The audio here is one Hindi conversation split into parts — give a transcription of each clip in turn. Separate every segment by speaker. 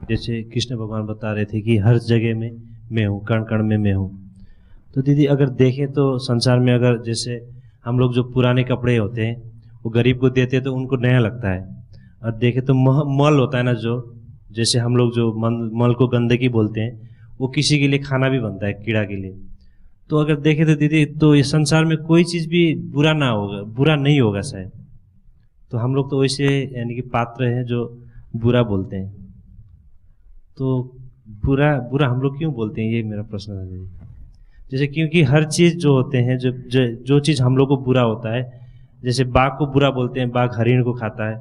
Speaker 1: जैसे कृष्ण भगवान बता रहे थे कि हर जगह में मैं हूँ, कण कण में मैं हूँ। तो दीदी अगर देखें तो संसार में अगर जैसे हम लोग जो पुराने कपड़े होते हैं वो गरीब को देते हैं तो उनको नया लगता है, और देखें तो मल होता है ना, जो जैसे हम लोग जो मल को गंदगी बोलते हैं, वो किसी के लिए खाना भी बनता है, कीड़ा के लिए। तो अगर देखें तो दीदी, तो ये संसार में कोई चीज़ भी बुरा ना होगा, बुरा नहीं होगा शायद। तो हम लोग तो वैसे यानी कि पात्र हैं जो बुरा बोलते हैं। तो बुरा बुरा हम लोग क्यों बोलते हैं, ये मेरा प्रश्न है दीदी। जैसे क्योंकि हर चीज़ जो होते हैं, जो चीज़ हम लोग को बुरा होता है, जैसे बाघ को बुरा बोलते हैं, बाघ हरिण को खाता है,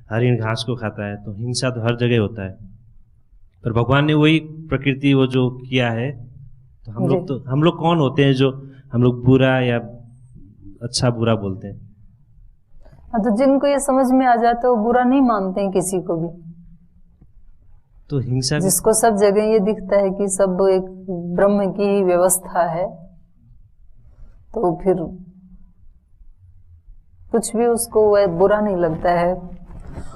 Speaker 1: हरिण घास को खाता है, तो हिंसा तो हर जगह होता है। पर भगवान ने वही प्रकृति वो जो किया है, तो हम लोग कौन होते हैं जो हम लोग बुरा या अच्छा बुरा बोलते हैं?
Speaker 2: तो जिनको ये समझ में आ जाता है वो बुरा नहीं मानते हैं किसी को भी।
Speaker 1: तो हिंसा
Speaker 2: जिसको सब जगह ये दिखता है कि सब एक ब्रह्म की व्यवस्था है, तो फिर कुछ भी उसको वह बुरा नहीं लगता है।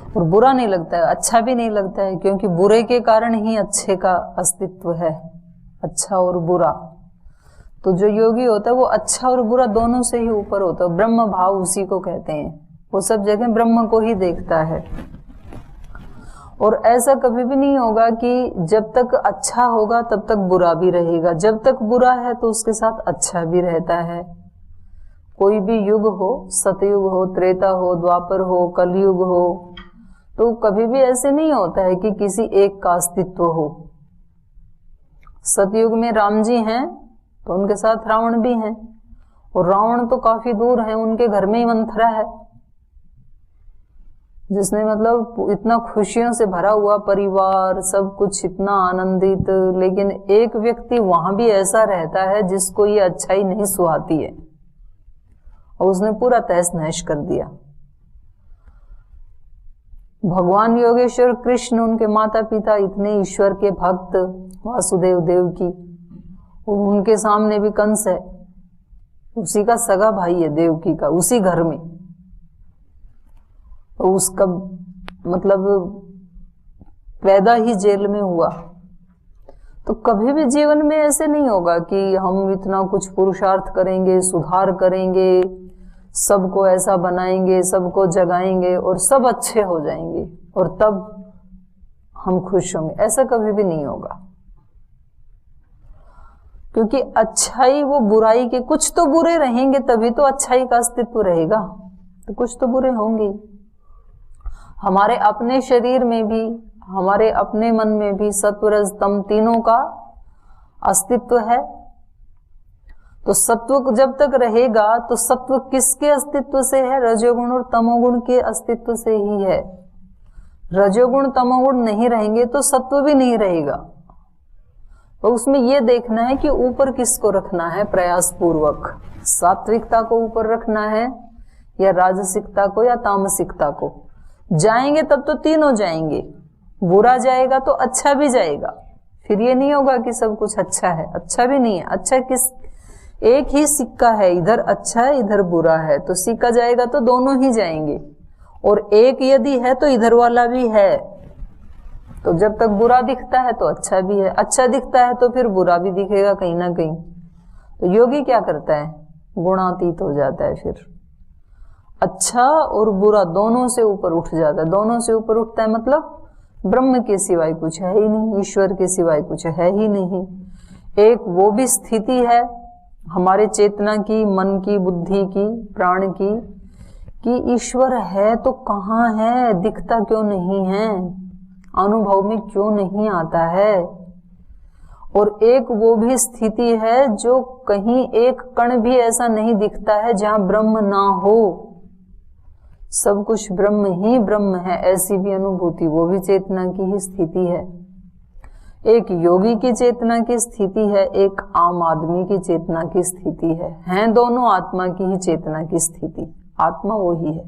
Speaker 2: और बुरा नहीं लगता है, अच्छा भी नहीं लगता है, क्योंकि बुरे के कारण ही अच्छे का अस्तित्व है, अच्छा और बुरा। तो जो योगी होता है वो अच्छा और बुरा दोनों से ही ऊपर होता है, ब्रह्म भाव उसी को कहते हैं। वो सब जगह ब्रह्म को ही देखता है। और ऐसा कभी भी नहीं होगा कि जब तक अच्छा होगा तब तक बुरा भी रहेगा, जब तक बुरा है तो उसके साथ अच्छा भी रहता है। कोई भी युग हो, सतयुग हो, त्रेता हो, द्वापर हो, कलयुग हो, तो कभी भी ऐसे नहीं होता है कि किसी एक का अस्तित्व हो। सतयुग में राम जी हैं तो उनके साथ रावण भी हैं, और रावण तो काफी दूर है, उनके घर में ही मंथरा है, जिसने मतलब इतना खुशियों से भरा हुआ परिवार, सब कुछ इतना आनंदित, लेकिन एक व्यक्ति वहां भी ऐसा रहता है जिसको ये अच्छाई नहीं सुहाती है, और उसने पूरा तहस नहस कर दिया। भगवान योगेश्वर कृष्ण, उनके माता पिता इतने ईश्वर के भक्त, वासुदेव देव की, और उनके सामने भी कंस है, उसी का सगा भाई है देवकी का, उसी घर में। तो उसका मतलब पैदा ही जेल में हुआ। तो कभी भी जीवन में ऐसे नहीं होगा कि हम इतना कुछ पुरुषार्थ करेंगे, सुधार करेंगे, सबको ऐसा बनाएंगे, सबको जगाएंगे और सब अच्छे हो जाएंगे और तब हम खुश होंगे। ऐसा कभी भी नहीं होगा, क्योंकि अच्छाई वो बुराई के, कुछ तो बुरे रहेंगे तभी तो अच्छाई का अस्तित्व रहेगा, तो कुछ तो बुरे होंगे। हमारे अपने शरीर में भी, हमारे अपने मन में भी सत्व रज तम तीनों का अस्तित्व है। तो सत्व जब तक रहेगा तो सत्व किसके अस्तित्व से है? रजोगुण और तमोगुण के अस्तित्व से ही है। रजोगुण तमोगुण नहीं रहेंगे तो सत्व भी नहीं रहेगा। तो उसमें यह देखना है कि ऊपर किसको रखना है प्रयास पूर्वक, सात्विकता को ऊपर रखना है या राजसिकता को या तामसिकता को। जाएंगे तब तो तीनों जाएंगे, बुरा जाएगा तो अच्छा भी जाएगा। फिर ये नहीं होगा कि सब कुछ अच्छा है, अच्छा भी नहीं है। अच्छा किस, एक ही सिक्का है, इधर अच्छा है इधर बुरा है, तो सिक्का जाएगा तो दोनों ही जाएंगे। और एक यदि है तो इधर वाला भी है, तो जब तक बुरा दिखता है तो अच्छा भी है, अच्छा दिखता है तो फिर बुरा भी दिखेगा कहीं ना कहीं। तो योगी क्या करता है? गुणातीत हो जाता है, फिर अच्छा और बुरा दोनों से ऊपर उठ जाता है। दोनों से ऊपर उठता है मतलब ब्रह्म के सिवाय कुछ है ही नहीं, ईश्वर के सिवाय कुछ है ही नहीं। एक वो भी स्थिति है हमारे चेतना की, मन की, बुद्धि की, प्राण की, कि ईश्वर है तो कहाँ है, दिखता क्यों नहीं है, अनुभव में क्यों नहीं आता है। और एक वो भी स्थिति है जो कहीं एक कण भी ऐसा नहीं दिखता है जहां ब्रह्म ना हो, सब कुछ ब्रह्म ही ब्रह्म है, ऐसी भी अनुभूति, वो भी चेतना की ही स्थिति है। एक योगी की चेतना की स्थिति है, एक आम आदमी की चेतना की स्थिति है दोनों आत्मा की ही चेतना की स्थिति। आत्मा वो ही है।